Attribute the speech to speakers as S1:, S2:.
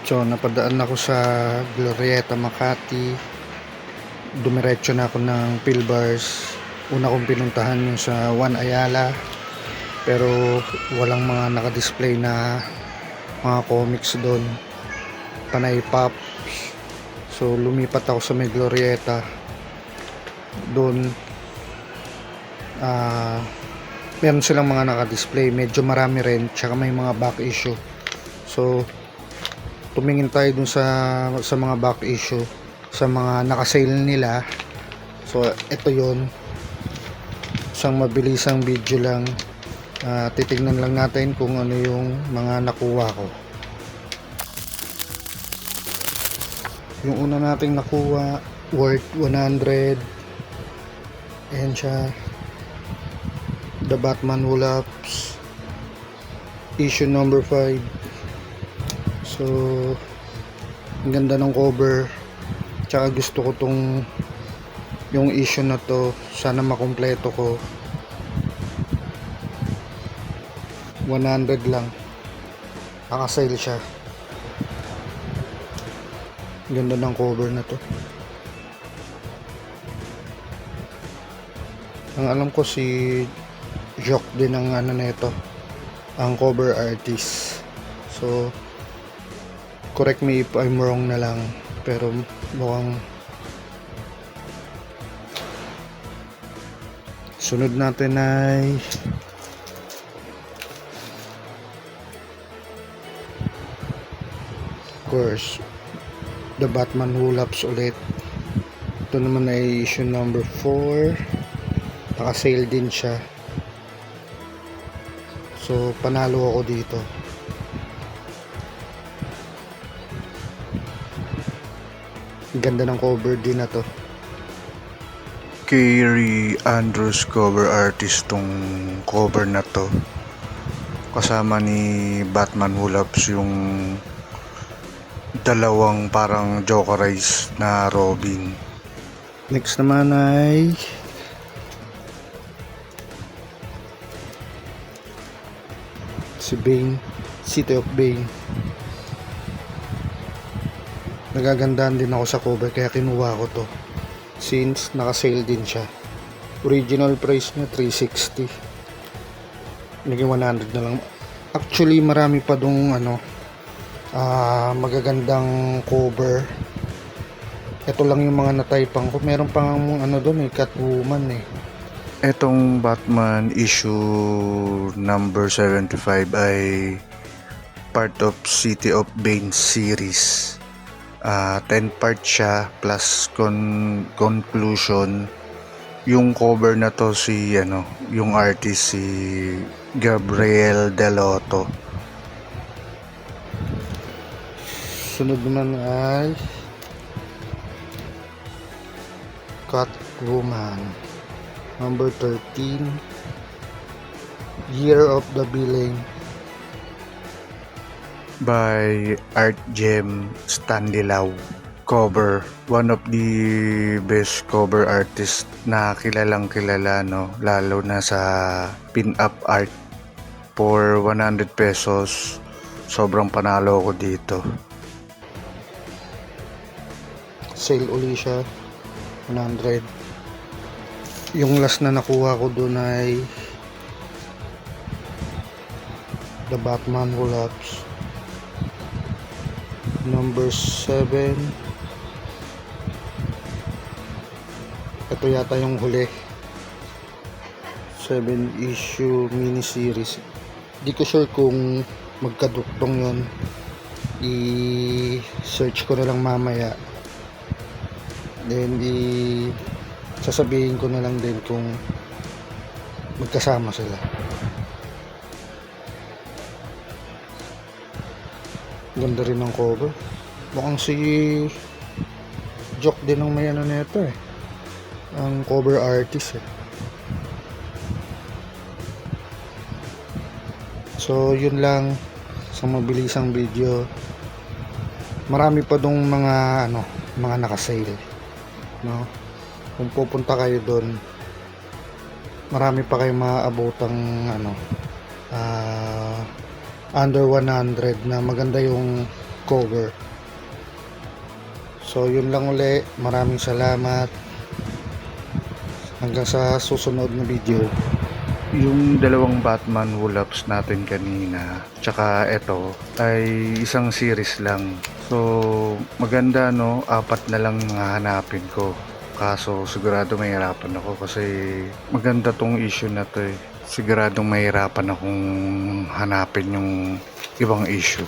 S1: So napadaan ako sa Glorieta, Makati. Dumiretso na ako ng Pilbars. Una kong pinuntahan yung sa One Ayala, pero walang mga naka-display na mga comics doon, panay pop. So lumipat ako sa may Glorieta. Doon meron silang mga naka-display, medyo marami rin, tsaka may mga back issue. So tumingin tayo dun sa mga back issue, sa mga naka-sale nila. So ito yon, isang mabilisang video lang. Titignan lang natin kung ano yung mga nakuha ko. Yung una nating nakuha, worth 100. Ayan siya, The Batman Who Laughs, issue number 5. So ang ganda ng cover, tsaka gusto ko tong yung issue na to, sana makumpleto ko. 100 lang, naka-sale siya. Ganda ng cover na to. Ang alam ko si Jock din ang ano na ito, ang cover artist. So correct me if I'm wrong na lang, pero mukhang. Sunod natin ay of course The Batman Who Laughs ulit. Ito naman ay issue number 4, naka-sale din siya. So panalo ako dito. Ganda ng cover din na to. Kerry Andrews cover artist tong cover na to. Kasama ni Batman Who Laughs yung dalawang parang Jokerize na Robin. Next naman ay si Bane, City of Bane. Nagagandahan din ako sa cover kaya kinuha ko to, since naka-sale din siya. Original price niya 360, naging 100 na lang. Actually marami pa dong magagandang cover. Ito lang yung mga nataypang ko. Meron pang doon Catwoman eh. Etong Batman issue number 75 ay part of City of Bane series. 10 part siya plus conclusion. Yung cover na to yung artist si Gabriel Delotto. Sunod naman ay Catwoman number 13, Year of the Villain by Art Gem Stanley Lau. Cover, one of the best cover artist na kilalang kilala, lalo na sa pin-up art. For 100 pesos, sobrang panalo ko dito. Sale uli siya, 100. Yung last na nakuha ko doon ay The Batman Who Laughs number 7. Ito yata yung huli, 7 issue miniseries. Di ko sure kung magkaduktong yon, i-search ko na lang mamaya, then sasabihin ko na lang din kung magkasama sila. Ganda rin ng cover. Mukhang si Jock din ang may nito ang cover artist eh. So yun lang sa mabilisang video. Marami pa dong mga naka-sale, kung pupunta kayo doon, marami pa kayong maaabotang under 100 na maganda yung cover. So yun lang uli, maraming salamat, hanggang sa susunod na video. Yung dalawang Batman wool-ups natin kanina, tsaka ito ay isang series lang. So maganda no, 4 na lang hahanapin ko. Kaso sigurado mahirapan ako kasi maganda tong issue na to eh. Siguradong mahirapan akong hanapin yung ibang issue.